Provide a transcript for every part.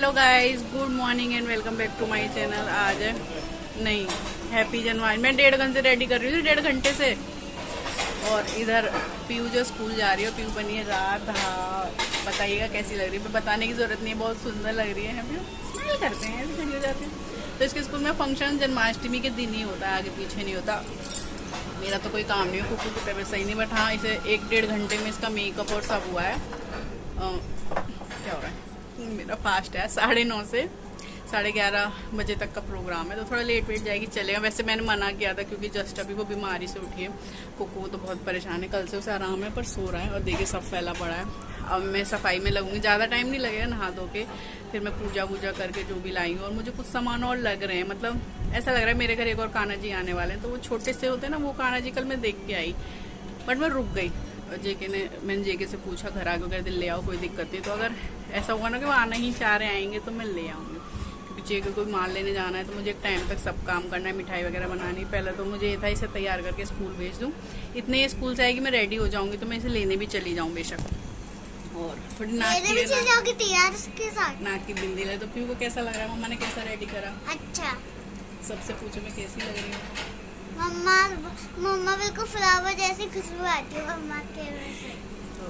Hello guys, good morning and welcome back to my channel. आज है नहीं, happy Janmashtami. मैं 1.5 घंटे से रेडी कर रही हूँ, 1.5 घंटे से। और इधर पीयू जो स्कूल जा रही है, पीयू बनी है रात। हाँ, बताइएगा कैसी लग रही है। बताने की जरूरत नहीं है, बहुत सुंदर लग रही है। हम स्माइल करते हैं, ऐसे खड़ी हो जाते हैं। तो इसके स्कूल में फंक्शन जन्माष्टमी के दिन ही होता है, आगे पीछे नहीं होता। मेरा तो कोई काम नहीं है, कुकू की तबीयत सही नहीं, बट हाँ इसे 1-1.5 घंटे में इसका मेकअप और सब हुआ है। क्या हो रहा है? मेरा फास्ट है, 9:30 से 11:30 बजे तक का प्रोग्राम है, तो थोड़ा लेट वेट जाएगी, चलेगा। वैसे मैंने मना किया था क्योंकि जस्ट अभी वो बीमारी से उठी है। कुकू तो बहुत परेशान है, कल से उसे आराम है, पर सो रहा है। और देखिए सब फैला पड़ा है। अब मैं सफाई में लगूंगी, ज़्यादा टाइम नहीं लगेगा, नहा धो के फिर मैं पूजा वूजा करके जो भी लाई हूँ। और मुझे कुछ सामान और लग रहे हैं, मतलब ऐसा लग रहा है मेरे घर एक और कान्हा जी आने वाले हैं। तो वो छोटे से होते हैं ना, वो कान्हा जी कल मैं देख के आई, बट मैं रुक गई। मैंने जेके से पूछा घर आके, कहते ले आओ, कोई दिक्कत नहीं। तो अगर ऐसा होगा ना कि वो आना ही चाह रहे आएंगे तो मैं ले आऊँगी, क्योंकि जेके को माल लेने जाना है। तो मुझे एक टाइम तक सब काम करना है, मिठाई वगैरह बनानी। पहले तो मुझे ये था इसे तैयार करके स्कूल भेज दूँ, इतने ये स्कूल से आएगी मैं रेडी हो जाऊँगी, तो मैं इसे लेने भी चली जाऊँ बेशक। और थोड़ी नाक की बिंदी ले। तो पीयू को कैसा लग रहा है? मम्मा ने कैसा रेडी करा? अच्छा। सबसे पूछो मैं कैसी लग रही हूँ? मम्मा मम्मा बिल्कुल फ्लावर जैसी खुशबू आती है मम्मा के वैसे। तो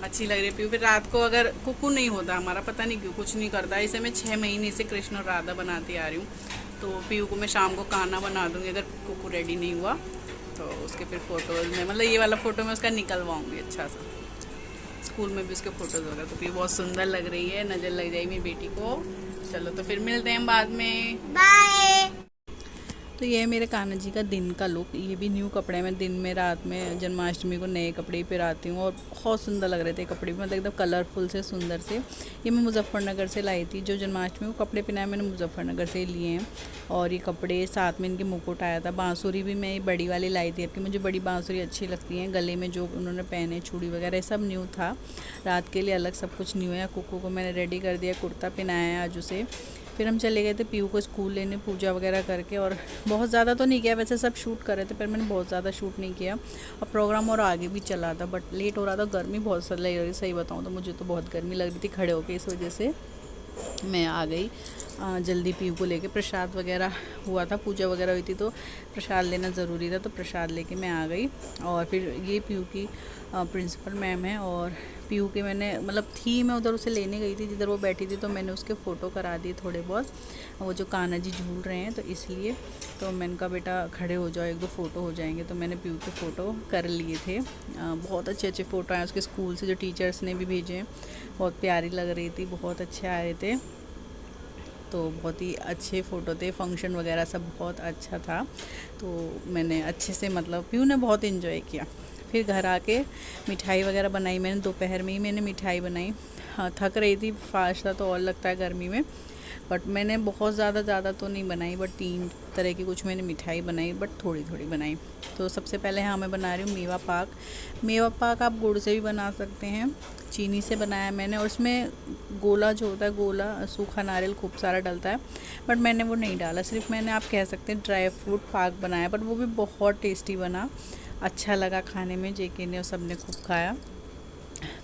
अच्छी लग रही है पीयू। फिर रात को अगर कुकू नहीं होता हमारा, पता नहीं क्यों कुछ नहीं करता, इसे मैं 6 महीने से कृष्ण और राधा बनाती आ रही हूँ। तो पीयू को मैं शाम को कान्हा बना दूंगी अगर कुकू रेडी नहीं हुआ तो। उसके फिर फोटोज में, मतलब ये वाला फोटो में उसका निकलवाऊंगी अच्छा सा, स्कूल में भी उसके फोटोज वगैरह। तो पीयू बहुत सुंदर लग रही है, नजर लग जाएगी मेरी बेटी को। चलो तो फिर मिलते हैं बाद में, बाय। तो ये है मेरे कान्हा जी का दिन का लुक। ये भी न्यू कपड़े में दिन में रात में जन्माष्टमी को नए कपड़े ही पहनाती हूँ, और बहुत सुंदर लग रहे थे कपड़े भी, मतलब एकदम कलरफुल से सुंदर से। ये मैं मुजफ्फरनगर से लाई थी, जो जन्माष्टमी को कपड़े पहनाए मैंने मुजफ्फरनगर से लिए हैं। और ये कपड़े साथ में इनके मुकुट आया था। बांसुरी भी मैं बड़ी वाली लाई थी, आपकी मुझे बड़ी बांसुरी अच्छी लगती हैं। गले में जो उन्होंने पहने चूड़ी वगैरह सब न्यू था। रात के लिए अलग सब कुछ न्यू है। कुकू को मैंने रेडी कर दिया, कुर्ता पहनाया है आज उसे। फिर हम चले गए थे पीयू को स्कूल लेने, पूजा वगैरह करके। और बहुत ज़्यादा तो नहीं किया, वैसे सब शूट कर रहे थे पर मैंने बहुत ज़्यादा शूट नहीं किया। और प्रोग्राम और आगे भी चला था, बट लेट हो रहा था, गर्मी बहुत लग रही। सही बताऊँ तो मुझे तो बहुत गर्मी लग रही थी खड़े होके, इस वजह से मैं आ गई जल्दी पीयू को लेके। प्रसाद वगैरह हुआ था, पूजा वगैरह हुई थी, तो प्रसाद लेना ज़रूरी था, तो प्रसाद लेके मैं आ गई। और फिर ये पीयू की प्रिंसिपल मैम है, और पीयू के मैंने मतलब थी, मैं उधर उसे लेने गई थी जिधर वो बैठी थी, तो मैंने उसके फ़ोटो करा दिए थोड़े बहुत। वो जो कान्हा जी झूल रहे हैं तो इसलिए, तो मैंने कहा बेटा खड़े हो जाओ, 1-2 फ़ोटो हो जाएंगे। तो मैंने पीयू के फ़ोटो कर लिए थे। बहुत अच्छे अच्छे फ़ोटो आए उसके स्कूल से, जो टीचर्स ने भी भेजे हैं। बहुत प्यारी लग रही थी, बहुत अच्छे आ रहे थे। तो बहुत ही अच्छे फ़ोटो थे, फंक्शन वगैरह सब बहुत अच्छा था। तो मैंने अच्छे से, मतलब पीयू ने बहुत इन्जॉय किया। फिर घर आके मिठाई वगैरह बनाई मैंने, दोपहर में ही मैंने मिठाई बनाई। हाँ, थक रही थी, फास्ट था तो और लगता है गर्मी में, बट मैंने बहुत ज़्यादा तो नहीं बनाई, बट 3 तरह की कुछ मैंने मिठाई बनाई, बट थोड़ी थोड़ी बनाई। तो सबसे पहले हाँ मैं बना रही हूँ मेवा पाक। मेवा पाक आप गुड़ से भी बना सकते हैं, चीनी से बनाया मैंने। और उसमें गोला जो होता है, गोला सूखा नारियल खूब सारा डलता है, बट मैंने वो नहीं डाला। सिर्फ मैंने, आप कह सकते हैं, ड्राई फ्रूट पाक बनाया, बट वो भी बहुत टेस्टी बना, अच्छा लगा खाने में। जेके ने और सब ने खूब खाया।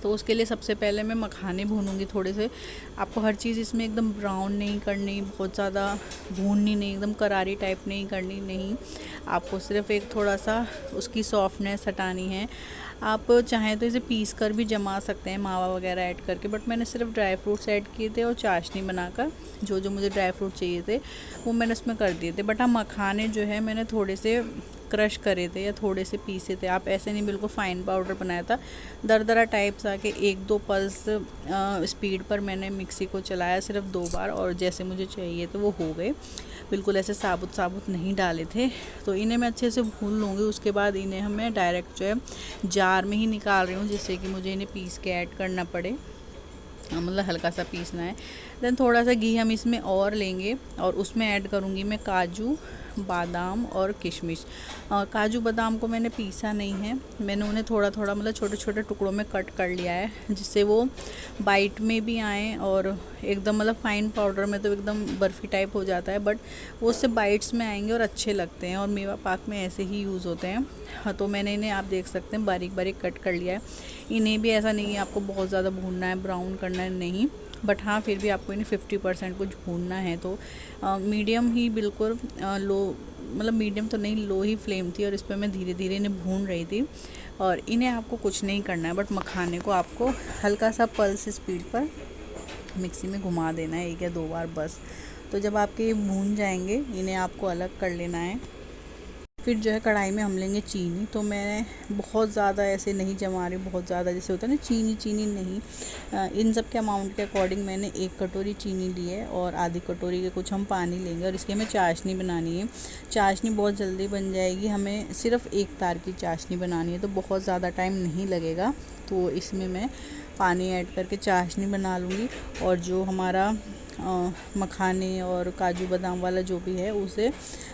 तो उसके लिए सबसे पहले मैं मखाने भूनूंगी थोड़े से। आपको हर चीज़ इसमें एकदम ब्राउन नहीं करनी, बहुत ज़्यादा भूननी नहीं, एकदम करारी टाइप नहीं करनी, नहीं। आपको सिर्फ एक थोड़ा सा उसकी सॉफ्टनेस हटानी है। आप चाहें तो इसे पीस कर भी जमा सकते हैं, मावा वगैरह ऐड करके, बट मैंने सिर्फ ड्राई फ्रूट्स ऐड किए थे और चाशनी बनाकर जो जो मुझे ड्राई फ्रूट चाहिए थे वो मैंने उसमें कर दिए थे। बट हाँ, मखाने जो है मैंने थोड़े से क्रश करे थे या थोड़े से पीसे थे। आप ऐसे नहीं बिल्कुल फ़ाइन पाउडर बनाया था, दरदरा टाइप सा के 1-2 पल्स स्पीड पर मैंने मिक्सी को चलाया सिर्फ 2 बार, और जैसे मुझे चाहिए तो वो हो गए। बिल्कुल ऐसे साबुत साबुत नहीं डाले थे। तो इन्हें मैं अच्छे से भून लूँगी। उसके बाद इन्हें मैं डायरेक्ट जो है जार में ही निकाल रही हूँ, जिससे कि मुझे इन्हें पीस के ऐड करना पड़े, मतलब हल्का सा पीसना है। देन थोड़ा सा घी हम इसमें और लेंगे, और उसमें ऐड करूँगी मैं काजू, बादाम और किशमिश। काजू बादाम को मैंने पीसा नहीं है, मैंने उन्हें थोड़ा थोड़ा, मतलब छोटे छोटे टुकड़ों में कट कर लिया है, जिससे वो बाइट में भी आएँ। और एकदम, मतलब फ़ाइन पाउडर में तो एकदम बर्फ़ी टाइप हो जाता है, बट वो उससे बाइट्स में आएंगे और अच्छे लगते हैं। और मेवा पाक में ऐसे ही यूज़ होते हैं। हाँ, तो मैंने इन्हें, आप देख सकते हैं, बारीक बारीक कट कर लिया है। इन्हें भी ऐसा नहीं है आपको बहुत ज़्यादा भूनना है, ब्राउन करना है, नहीं। बट हाँ फिर भी आपको इन्हें 50% कुछ भूनना है, तो मीडियम ही बिल्कुल लो, मतलब मीडियम तो नहीं, लो ही फ्लेम थी और इस पर मैं धीरे धीरे इन्हें भून रही थी। और इन्हें आपको कुछ नहीं करना है, बट मखाने को आपको हल्का सा पल्स स्पीड पर मिक्सी में घुमा देना है 1 या 2 बार बस। तो जब आपके ये भून जाएंगे, इन्हें आपको अलग कर लेना है। फिर जो है कढ़ाई में हम लेंगे चीनी। तो मैं बहुत ज़्यादा ऐसे नहीं जमा रही, बहुत ज़्यादा जैसे होता है ना चीनी चीनी नहीं, इन सब के अमाउंट के अकॉर्डिंग मैंने 1 कटोरी चीनी ली है और आधी कटोरी के कुछ हम पानी लेंगे और इसकी हमें चाशनी बनानी है। चाशनी बहुत जल्दी बन जाएगी, हमें सिर्फ 1 तार की चाशनी बनानी है, तो बहुत ज़्यादा टाइम नहीं लगेगा। तो इसमें मैं पानी ऐड करके चाशनी बना लूँगी और जो हमारा मखाने और काजू बादाम वाला जो भी है उसे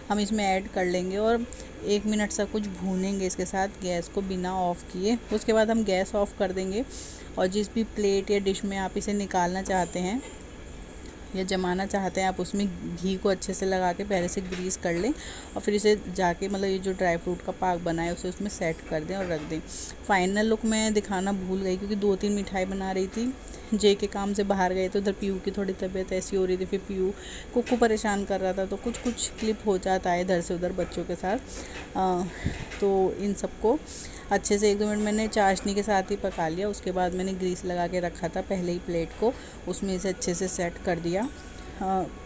हम इसमें ऐड कर लेंगे और 1 मिनट सा कुछ भूनेंगे इसके साथ गैस को बिना ऑफ़ किए। उसके बाद हम गैस ऑफ़ कर देंगे और जिस भी प्लेट या डिश में आप इसे निकालना चाहते हैं या जमाना चाहते हैं, आप उसमें घी को अच्छे से लगा के पहले से ग्रीस कर लें और फिर इसे जाके मतलब ये जो ड्राई फ्रूट का पाक बना है उसे उसमें सेट कर दें और रख दें। फाइनल लुक मैं दिखाना भूल गई क्योंकि 2-3 मिठाई बना रही थी। जे के काम से बाहर गए तो उधर पीयू की थोड़ी तबीयत ऐसी हो रही थी, फिर पीयू कुक्कू परेशान कर रहा था, तो कुछ क्लिप हो जाता है इधर से उधर बच्चों के साथ। तो इन सबको अच्छे से 1-2 मिनट मैंने चाशनी के साथ ही पका लिया। उसके बाद मैंने ग्रीस लगा के रखा था पहले ही प्लेट को, उसमें इसे अच्छे से सेट कर दिया।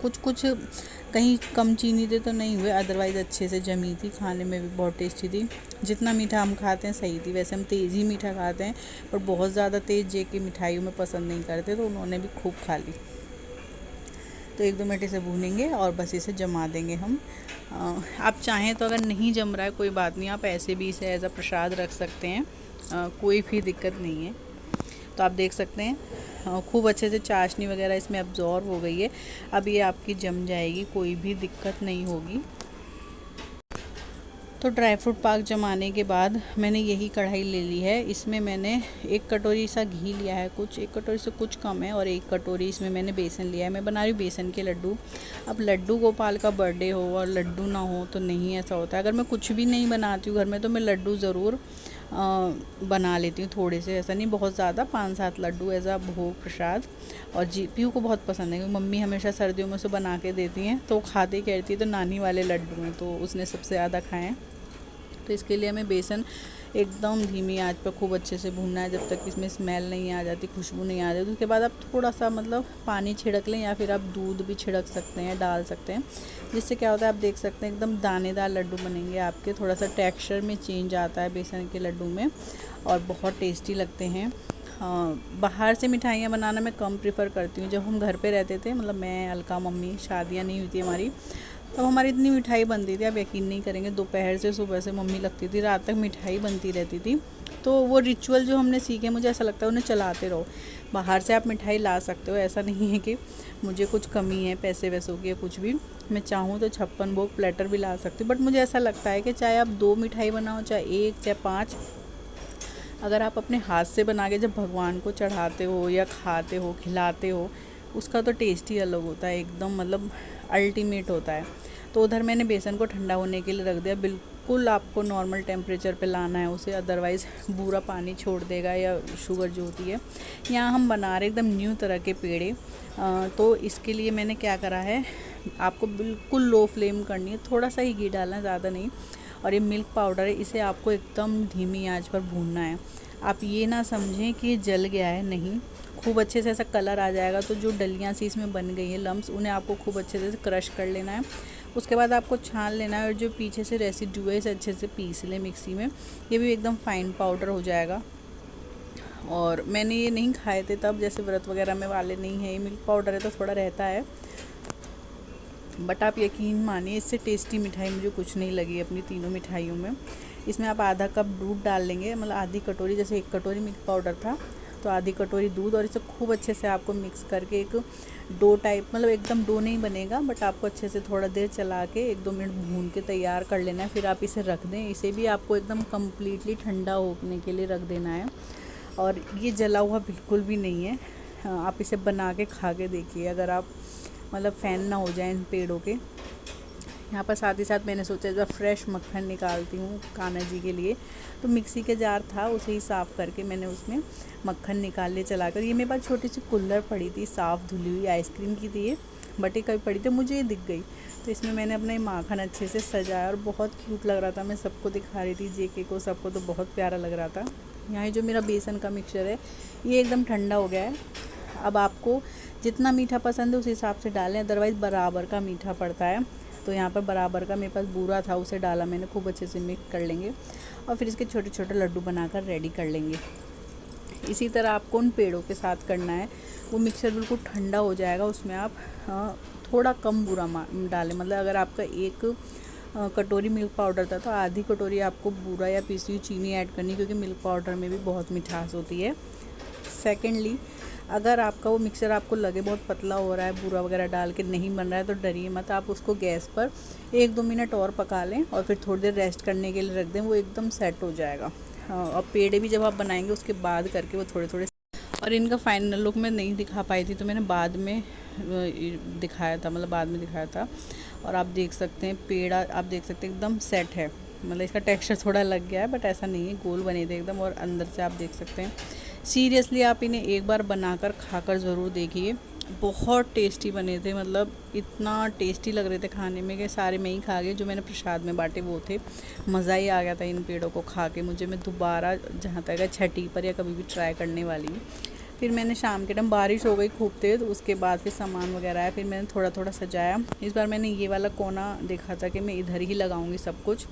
कुछ कहीं कम चीनी दे तो नहीं हुए, अदरवाइज़ अच्छे से जमी थी, खाने में भी बहुत टेस्टी थी। जितना मीठा हम खाते हैं सही थी, वैसे हम तेज़ ही मीठा खाते हैं पर बहुत ज़्यादा तेज़ जे की मिठाइयों में पसंद नहीं करते, तो उन्होंने भी खूब खा ली। तो 1-2 मिनट इसे भूनेंगे और बस इसे जमा देंगे हम। आप चाहें तो अगर नहीं जम रहा है कोई बात नहीं, आप ऐसे भी इसे एज अ प्रसाद रख सकते हैं, कोई भी दिक्कत नहीं है। तो आप देख सकते हैं खूब अच्छे से चाशनी वगैरह इसमें अब्जॉर्ब हो गई है। अब ये आपकी जम जाएगी, कोई भी दिक्कत नहीं होगी। तो ड्राई फ्रूट पाक जमाने के बाद मैंने यही कढ़ाई ले ली है, इसमें मैंने 1 कटोरी सा घी लिया है, 1 कटोरी से कुछ कम है, और 1 कटोरी इसमें मैंने बेसन लिया है। मैं बना रही हूँ बेसन के लड्डू। अब लड्डू गोपाल का बर्थडे हो और लड्डू ना हो तो नहीं ऐसा होता है। अगर मैं कुछ भी नहीं बनाती हूँ घर में तो मैं लड्डू ज़रूर बना लेती हूँ थोड़े से, ऐसा नहीं बहुत ज़्यादा, 5-7 लड्डू एज अ भोग प्रसाद। और जी पीयू को बहुत पसंद है क्योंकि मम्मी हमेशा सर्दियों में उसे बना के देती हैं, तो खाते ही कहती है तो नानी वाले लड्डू हैं, तो उसने सबसे ज़्यादा खाए हैं। तो इसके लिए हमें बेसन एकदम धीमी आंच पर खूब अच्छे से भूनना है जब तक इसमें स्मेल नहीं आ जाती, खुशबू नहीं आ जाती। उसके बाद आप थोड़ा सा मतलब पानी छिड़क लें या फिर आप दूध भी छिड़क सकते हैं, डाल सकते हैं, जिससे क्या होता है आप देख सकते हैं एकदम दानेदार लड्डू बनेंगे आपके। थोड़ा सा टेक्सचर में चेंज आता है बेसन के लड्डू में और बहुत टेस्टी लगते हैं। बाहर से मिठाइयाँ बनाना मैं कम प्रेफर करती हूँ। जब हम घर पे रहते थे, मतलब मैं, अलका, मम्मी, शादियाँ नहीं हुई थी हमारी, तब हमारी इतनी मिठाई बनती थी, आप यकीन नहीं करेंगे, दोपहर से सुबह से मम्मी लगती थी, रात तक मिठाई बनती रहती थी। तो वो रिचुअल जो हमने सीखे, मुझे ऐसा लगता है उन्हें चलाते रहो। बाहर से आप मिठाई ला सकते हो, ऐसा नहीं है कि मुझे कुछ कमी है पैसे वैसों की या कुछ भी। मैं चाहूँ तो 56 भोग प्लेटर भी ला सकती हूँ, बट मुझे ऐसा लगता है कि चाहे आप 2 मिठाई बनाओ, चाहे 1, चाहे 5, अगर आप अपने हाथ से बना के जब भगवान को चढ़ाते हो या खाते हो, खिलाते हो, उसका तो टेस्ट ही अलग होता है, एकदम मतलब अल्टीमेट होता है। तो उधर मैंने बेसन को ठंडा होने के लिए रख दिया। बिल्कुल आपको नॉर्मल टेम्परेचर पे लाना है उसे, अदरवाइज़ पूरा पानी छोड़ देगा या शुगर जो होती है। यहाँ हम बना रहे एकदम न्यू तरह के पेड़े, तो इसके लिए मैंने क्या करा है, आपको बिल्कुल लो फ्लेम करनी है, थोड़ा सा ही घी डालना है, ज़्यादा नहीं। और ये मिल्क पाउडर है, इसे आपको एकदम धीमी आंच पर भूनना है। आप ये ना समझें कि ये जल गया है, नहीं, खूब अच्छे से ऐसा कलर आ जाएगा। तो जो डलियाँ सी इसमें बन गई हैं लम्स, उन्हें आपको खूब अच्छे से क्रश कर लेना है। उसके बाद आपको छान लेना है और जो पीछे से रेसिड्यू है इसे अच्छे से पीस लें मिक्सी में, ये भी एकदम फाइन पाउडर हो जाएगा। और मैंने ये नहीं खाए थे तब, जैसे व्रत वगैरह में वाले नहीं है, ये मिल्क पाउडर है तो थोड़ा रहता है, बट आप यकीन मानिए इससे टेस्टी मिठाई मुझे कुछ नहीं लगी अपनी तीनों मिठाइयों में। इसमें आप आधा कप दूध डाल लेंगे, मतलब आधी कटोरी, जैसे 1 कटोरी मिल्क पाउडर था तो आधी कटोरी दूध, और इसे खूब अच्छे से आपको मिक्स करके एक डो टाइप, मतलब एकदम डो नहीं बनेगा, बट आपको अच्छे से थोड़ा देर चला के 1-2 मिनट भून के तैयार कर लेना है। फिर आप इसे रख दें, इसे भी आपको एकदम कम्प्लीटली ठंडा होने के लिए रख देना है। और ये जला हुआ बिल्कुल भी नहीं है, आप इसे बना के खा के देखिए, अगर आप मतलब फ़ैन ना हो जाए इन पेड़ों के। यहाँ पर साथ ही साथ मैंने सोचा इस बार फ्रेश मक्खन निकालती हूँ कान्हा जी के लिए। तो मिक्सी के जार था, उसे ही साफ़ करके मैंने उसमें मक्खन निकाल लिए चलाकर। ये मेरे पास छोटी सी कुल्हड़ पड़ी थी, साफ़ धुली हुई, आइसक्रीम की थी ये, बटी कभी पड़ी थी, मुझे ये दिख गई। तो इसमें मैंने अपना माखन अच्छे से सजाया और बहुत क्यूट लग रहा था। मैं सबको दिखा रही थी, जेके को, सबको, तो बहुत प्यारा लग रहा था। यहाँ जो मेरा बेसन का मिक्सचर है ये एकदम ठंडा हो गया है। अब आपको जितना मीठा पसंद है उस हिसाब से डालें, अदरवाइज़ बराबर का मीठा पड़ता है। तो यहाँ पर बराबर का मेरे पास बूरा था, उसे डाला मैंने, खूब अच्छे से मिक्स कर लेंगे और फिर इसके छोटे छोटे लड्डू बनाकर रेडी कर लेंगे। इसी तरह आपको उन पेड़ों के साथ करना है। वो मिक्सर बिल्कुल ठंडा हो जाएगा, उसमें आप थोड़ा कम बूरा डालें। मतलब अगर आपका एक कटोरी मिल्क पाउडर था तो आधी कटोरी आपको बूरा या पीसी हुई चीनी ऐड करनी, क्योंकि मिल्क पाउडर में भी बहुत मिठास होती है। सेकेंडली, अगर आपका वो मिक्सर आपको लगे बहुत पतला हो रहा है, बूरा वगैरह डाल के नहीं बन रहा है, तो डरिए मत, आप उसको गैस पर 1-2 मिनट और पका लें और फिर थोड़ी देर रेस्ट करने के लिए रख दें, वो एकदम सेट हो जाएगा। और पेड़े भी जब आप बनाएंगे उसके बाद करके वो थोड़े थोड़े, और इनका फाइनल लुक मैं नहीं दिखा पाई थी तो मैंने बाद में दिखाया था, मतलब बाद में दिखाया था। और आप देख सकते हैं पेड़ा, आप देख सकते हैं एकदम सेट है, मतलब इसका टेक्सचर थोड़ा लग गया है बट ऐसा नहीं है, गोल बने थे एकदम। और अंदर से आप देख सकते हैं। सीरियसली आप इन्हें एक बार बनाकर खाकर ज़रूर देखिए, बहुत टेस्टी बने थे। मतलब इतना टेस्टी लग रहे थे खाने में कि सारे मैं ही खा गई। जो मैंने प्रसाद में बांटे वो थे, मज़ा ही आ गया था इन पेड़ों को खा के मुझे। मैं दोबारा जहाँ तक है छठी पर या कभी भी ट्राई करने वाली हूँ। फिर मैंने शाम के टाइम, बारिश हो गई खूब तेज़, उसके बाद फिर सामान वगैरह आया, फिर मैंने थोड़ा थोड़ा सजाया। इस बार मैंने ये वाला कोना देखा था कि मैं इधर ही लगाऊंगी सब कुछ,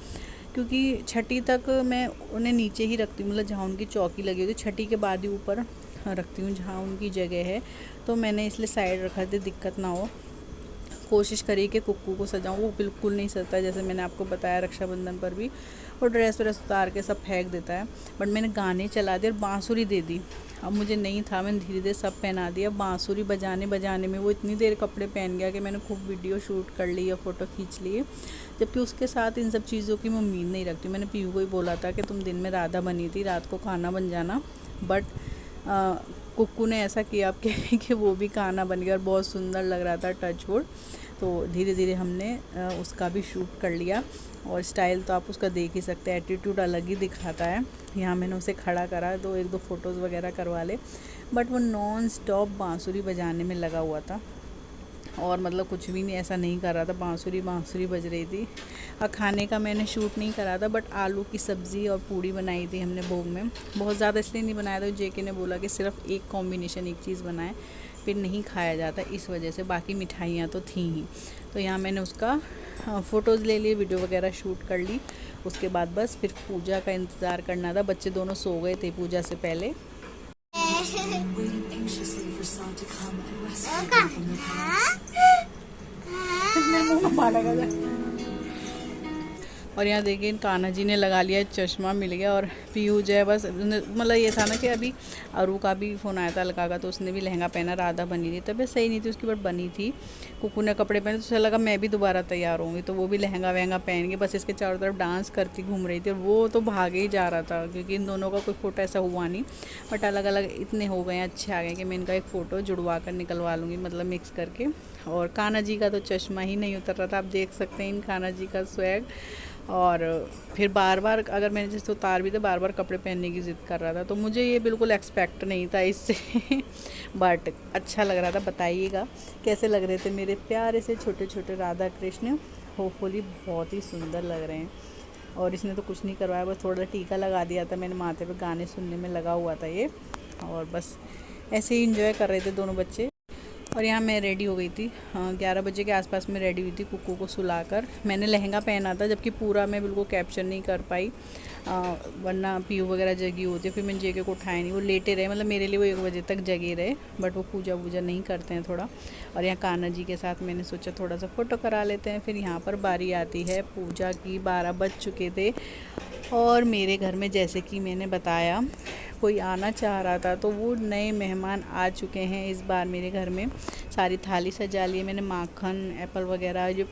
क्योंकि छठी तक मैं उन्हें नीचे ही रखती हूँ, मतलब जहाँ उनकी चौकी लगी होती है, छठी के बाद ही ऊपर रखती हूँ जहाँ उनकी जगह है। तो मैंने इसलिए साइड रखा थी, दिक्कत ना हो। कोशिश करी कि कुक्कू को सजाऊँ, वो बिल्कुल नहीं सजता, जैसे मैंने आपको बताया रक्षाबंधन पर भी वो ड्रेस व्रेस उतार के सब फेंक देता है। बट मैंने गाने चला दिए और बांसुरी दे दी। अब मुझे नहीं था, मैंने धीरे धीरे सब पहना दिया। बांसुरी बजाने बजाने में वो इतनी देर कपड़े पहन गया कि मैंने खूब वीडियो शूट कर ली या फ़ोटो खींच लिए। जबकि उसके साथ इन सब चीज़ों की मैं उम्मीद नहीं रखती। मैंने पीयू को ही बोला था कि तुम दिन में राधा बनी थी, रात को कान्हा बन जाना, बट कुक्कू ने ऐसा किया आपके कि वो भी कान्हा बन गया और बहुत सुंदर लग रहा था, टच वुड। तो धीरे धीरे हमने उसका भी शूट कर लिया। और स्टाइल तो आप उसका देख ही सकते हैं, एटीट्यूड अलग ही दिखाता है। यहाँ मैंने उसे खड़ा करा, तो 1-2 फ़ोटोज़ वगैरह करवा ले, बट वो नॉन स्टॉप बांसुरी बजाने में लगा हुआ था। और मतलब कुछ भी नहीं, ऐसा नहीं कर रहा था, बांसुरी बज रही थी। और खाने का मैंने शूट नहीं करा था, बट आलू की सब्ज़ी और पूड़ी बनाई थी हमने भोग में। बहुत ज़्यादा इसलिए नहीं बनाया था, जेके ने बोला कि सिर्फ एक कॉम्बिनेशन, एक चीज़ बनाए, फिर नहीं खाया जाता, इस वजह से। बाकी मिठाइयाँ तो थी ही। तो यहाँ मैंने उसका फ़ोटोज़ ले लिए, वीडियो वगैरह शूट कर ली। उसके बाद बस फिर पूजा का इंतज़ार करना था। बच्चे दोनों सो गए थे पूजा से पहले। और यहाँ देखिए कान्हा जी ने लगा लिया चश्मा, मिल गया। और पीयू जो है बस, मतलब ये था ना कि अभी अरू का भी फ़ोन आया था अलका का, तो उसने भी लहंगा पहना, राधा बनी थी, तबीयत सही नहीं थी उसकी बट बनी थी। कुकू ने कपड़े पहने तो उसे लगा मैं भी दोबारा तैयार होंगी, तो वो भी लहंगा वहंगा पहन के बस इसके चारों तरफ डांस करती घूम रही थी। और वो तो भागे ही जा रहा था, क्योंकि इन दोनों का कोई फ़ोटो ऐसा हुआ नहीं, बट अलग अलग इतने हो गए हैं, अच्छे आ गए कि मैं इनका एक फ़ोटो जुड़वा कर निकलवा लूँगी, मतलब मिक्स करके। और कान्हा जी का तो चश्मा ही नहीं उतर रहा था, आप देख सकते हैं इन कान्हा जी का स्वैग। और फिर बार बार, अगर मैंने जैसे उतार भी थे, बार बार कपड़े पहनने की ज़िद कर रहा था। तो मुझे ये बिल्कुल एक्सपेक्ट नहीं था इससे बट अच्छा लग रहा था। बताइएगा कैसे लग रहे थे मेरे प्यारे से छोटे छोटे राधा कृष्ण। होपफुली बहुत ही सुंदर लग रहे हैं। और इसने तो कुछ नहीं करवाया, बस थोड़ा टीका लगा दिया था मैंने माथे पे, गाने सुनने में लगा हुआ था ये। और बस ऐसे ही इंजॉय कर रहे थे दोनों बच्चे। और यहाँ मैं रेडी हो गई थी, 11 बजे के आसपास में रेडी हुई थी कुक्कू को सुलाकर। मैंने लहंगा पहना था, जबकि पूरा मैं बिल्कुल कैप्चर नहीं कर पाई, वरना पीयू वगैरह जगी होती है। फिर मैंने जेके को उठाया नहीं, वो लेटे रहे, मतलब मेरे लिए वो 1 बजे तक जगे रहे, बट वो पूजा वूजा नहीं करते हैं थोड़ा। और यहाँ कान्हा जी के साथ मैंने सोचा थोड़ा सा फ़ोटो करा लेते हैं। फिर यहाँ पर बारी आती है पूजा की, 12 बज चुके थे। और मेरे घर में जैसे कि मैंने बताया कोई आना चाह रहा था, तो वो नए मेहमान आ चुके हैं इस बार मेरे घर में। सारी थाली सजा ली मैंने, माखन, एप्पल वगैरह, जो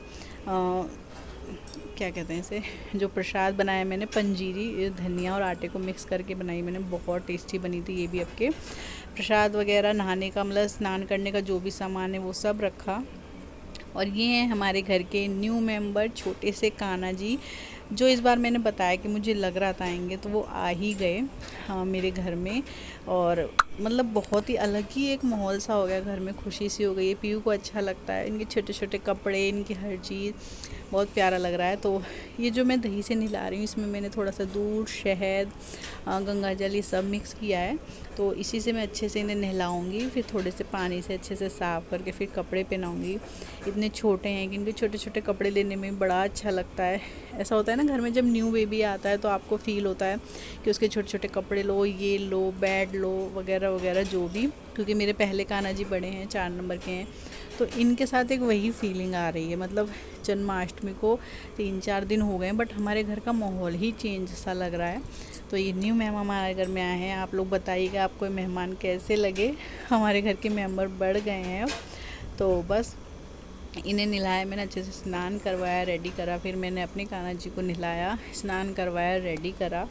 क्या कहते हैं इसे, जो प्रसाद बनाया मैंने, पंजीरी, धनिया और आटे को मिक्स करके बनाई मैंने, बहुत टेस्टी बनी थी ये भी। आपके प्रसाद वगैरह, नहाने का, मतलब स्नान करने का जो भी सामान है वो सब रखा। और ये हैं हमारे घर के न्यू मेंबर छोटे से कान्हा जी, जो इस बार मैंने बताया कि मुझे लग रहा था आएंगे, तो वो आ ही गए हाँ मेरे घर में। और मतलब बहुत ही अलग ही एक माहौल सा हो गया घर में, खुशी सी हो गई है। पीयू को अच्छा लगता है, इनके छोटे छोटे कपड़े, इनकी हर चीज़ बहुत प्यारा लग रहा है। तो ये जो मैं दही से नहला रही हूँ, इसमें मैंने थोड़ा सा दूध, शहद, गंगा जल ये सब मिक्स किया है। तो इसी से मैं अच्छे से इन्हें नहलाऊँगी, फिर थोड़े से पानी से अच्छे से साफ़ करके फिर कपड़े पहनाऊँगी। इतने छोटे हैं कि इनके छोटे छोटे कपड़े लेने में बड़ा अच्छा लगता है। ऐसा होता है ना घर में जब न्यू बेबी आता है तो आपको फ़ील होता है कि उसके छोटे छोटे कपड़े लो, ये लो, बेड लो, वगैरह वगैरह जो भी। क्योंकि मेरे पहले कान्हा जी बड़े हैं, 4 नंबर के हैं, तो इनके साथ एक वही फीलिंग आ रही है। मतलब जन्माष्टमी को 3-4 दिन हो गए हैं, बट हमारे घर का माहौल ही चेंज सा लग रहा है। तो ये न्यू मेहमान हमारे घर में आए हैं। आप लोग बताइएगा आपको मेहमान कैसे लगे। हमारे घर के मेंबर बढ़ गए हैं अब। तो बस इन्हें नहलाया मैंने, अच्छे से स्नान करवाया, रेडी करा। फिर मैंने अपने कान्हा जी को नहलाया, स्नान करवाया, रेडी करा।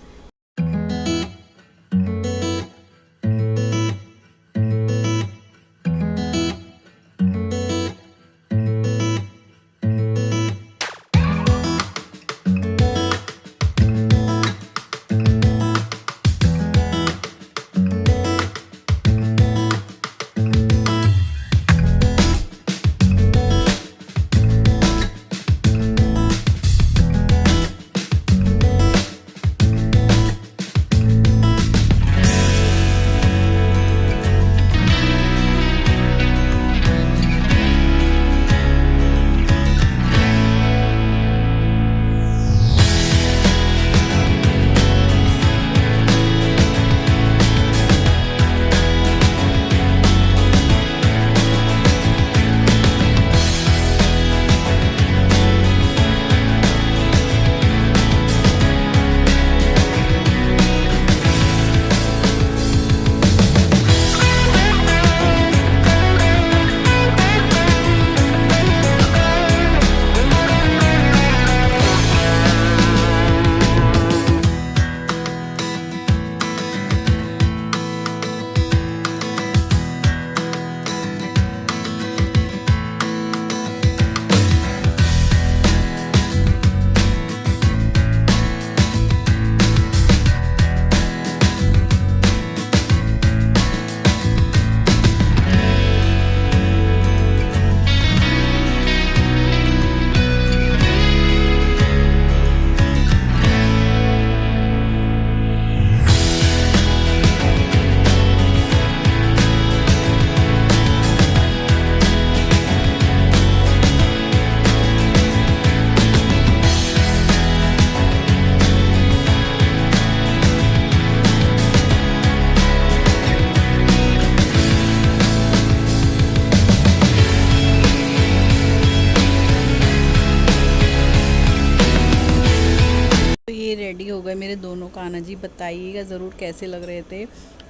रेडी हो गए मेरे दोनों कान्हा जी। बताइएगा ज़रूर कैसे लग रहे थे।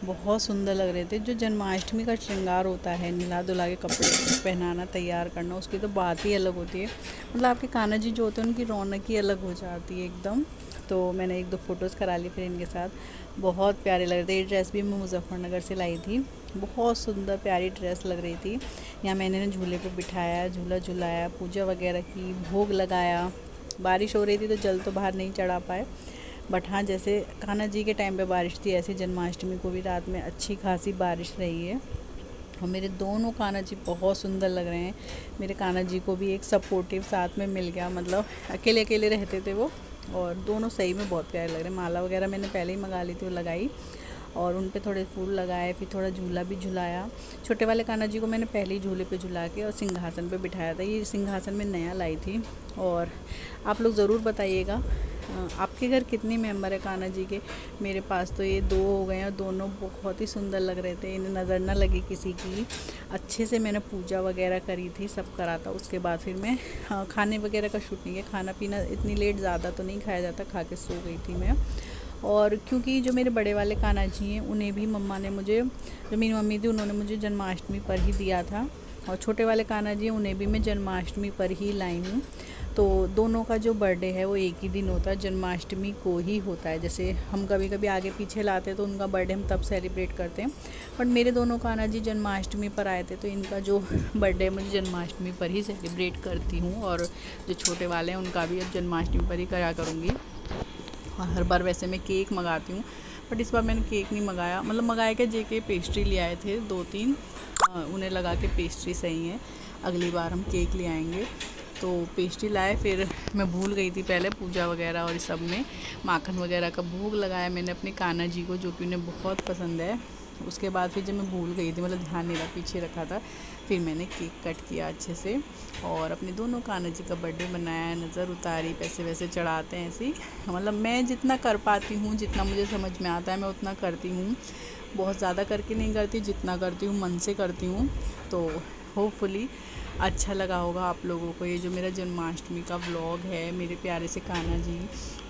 बहुत सुंदर लग रहे थे। जो जन्माष्टमी का श्रृंगार होता है, नहला धुला के कपड़े पहनाना, तैयार करना, उसकी तो बात ही अलग होती है। मतलब आपके कान्हा जी जो होते हैं उनकी रौनक ही अलग हो जाती है एकदम। तो मैंने 1-2 फ़ोटोज़ करा ली फिर इनके साथ। बहुत प्यारे लग रहे थे। ये ड्रेस भी मैं मुजफ्फरनगर से लाई थी। बहुत सुंदर प्यारी ड्रेस लग रही थी। यहाँ मैंने झूले पे बिठाया, झूला झुलाया, पूजा वगैरह की, भोग लगाया। बारिश हो रही थी तो जल तो बाहर नहीं चढ़ा पाए, बट हाँ जैसे कान्हा जी के टाइम पे बारिश थी, ऐसे जन्माष्टमी को भी रात में अच्छी खासी बारिश रही है। और मेरे दोनों कान्हा जी बहुत सुंदर लग रहे हैं। मेरे कान्हा जी को भी एक सपोर्टिव साथ में मिल गया। मतलब अकेले अकेले रहते थे वो, और दोनों सही में बहुत प्यारे लग रहे हैं। माला वगैरह मैंने पहले ही मंगा ली थी, वो लगाई और उन पे थोड़े फूल लगाए, फिर थोड़ा झूला भी झुलाया। छोटे वाले कान्हा जी को मैंने पहले ही झूले पे झुला के और सिंहासन पे बिठाया था। ये सिंहासन में नया लाई थी। और आप लोग ज़रूर बताइएगा आपके घर कितने मेंबर है कान्हा जी के। मेरे पास तो ये 2 हो गए हैं और दोनों बहुत ही सुंदर लग रहे थे। इन्हें नज़र ना लगी किसी की। अच्छे से मैंने पूजा वगैरह करी थी, सब करा था। उसके बाद फिर मैं खाने वगैरह का शूट नहीं किया। खाना पीना इतनी लेट ज़्यादा तो नहीं खाया जाता, खा के सो गई थी मैं। और क्योंकि जो मेरे बड़े वाले कान्हा जी हैं उन्हें भी मम्मा ने मुझे, जो मेरी मम्मी थी उन्होंने मुझे जन्माष्टमी पर ही दिया था। और छोटे वाले कान्हा जी उन्हें भी मैं जन्माष्टमी पर ही लाई हूँ। तो दोनों का जो बर्थडे है वो एक ही दिन होता है, जन्माष्टमी को ही होता है। जैसे हम कभी कभी आगे पीछे लाते हैं तो उनका बर्थडे हम तब सेलिब्रेट करते हैं, बट मेरे दोनों कान्हा जी जन्माष्टमी पर आए थे, तो इनका जो बर्थडे मुझे जन्माष्टमी पर ही सेलिब्रेट करती हूँ। और जो छोटे वाले हैं उनका भी अब जन्माष्टमी पर ही करा करूँगी। और हर बार वैसे मैं केक मंगाती हूँ, बट इस बार मैंने केक नहीं मंगाया, मतलब मंगाया क्या, जेके पेस्ट्री ले आए थे 2-3, उन्हें लगा के पेस्ट्री सही है, अगली बार हम केक ले आएंगे। तो पेस्ट्री लाए, फिर मैं भूल गई थी पहले पूजा वगैरह और इस सब में माखन वगैरह का भोग लगाया मैंने अपने कान्हा जी को, जो कि उन्हें बहुत पसंद है। उसके बाद फिर जब मैं भूल गई थी, मतलब ध्यान नहीं रहा, पीछे रखा था, फिर मैंने केक कट किया अच्छे से और अपने दोनों कान्हा जी का बर्थडे मनाया, नज़र उतारी, पैसे वैसे चढ़ाते हैं ऐसे ही। मतलब मैं जितना कर पाती हूँ, जितना मुझे समझ में आता है मैं उतना करती हूँ, बहुत ज़्यादा करके नहीं करती, जितना करती हूँ मन से करती हूँ। तो होपफुली अच्छा लगा होगा आप लोगों को ये जो मेरा जन्माष्टमी का व्लॉग है। मेरे प्यारे से कान्हा जी,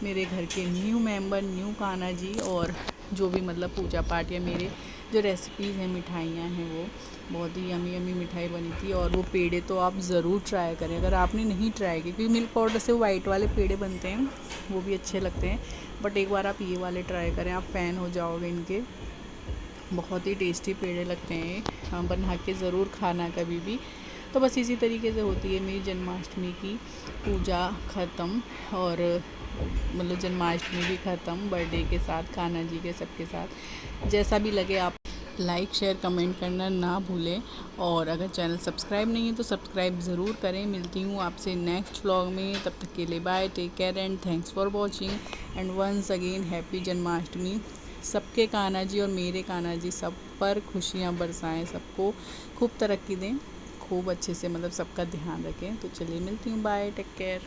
मेरे घर के new member, new Kanha ji, और जो भी मतलब पूजा पाठ या मेरे जो रेसिपीज़ हैं, मिठाइयाँ हैं, वो बहुत ही यमी यमी मिठाई बनी थी। और वो पेड़े तो आप ज़रूर ट्राई करें अगर आपने नहीं ट्राई किया, क्योंकि मिल्क पाउडर से वाइट वाले पेड़े बनते हैं, वो भी अच्छे लगते हैं, बट एक बार आप ये वाले ट्राई करें, आप फ़ैन हो जाओगे इनके। बहुत ही टेस्टी पेड़े लगते हैं, बना के ज़रूर खाना कभी भी। तो बस इसी तरीके से होती है मेरी जन्माष्टमी की पूजा ख़त्म, और मतलब जन्माष्टमी भी ख़त्म बर्थडे के साथ, कान्हा जी के सबके साथ। जैसा भी लगे आप लाइक शेयर कमेंट करना ना भूलें, और अगर चैनल सब्सक्राइब नहीं है तो सब्सक्राइब ज़रूर करें। मिलती हूँ आपसे नेक्स्ट व्लॉग में, तब तक के लिए bye, take care and thanks for watching and once again happy Janmashtami. सबके कान्हा जी और मेरे कान्हा जी सब पर खुशियाँ बरसाएं, सबको खूब तरक्की दें, खूब अच्छे से मतलब सबका ध्यान रखें। तो चलिए मिलती हूँ, बाय, टेक केयर।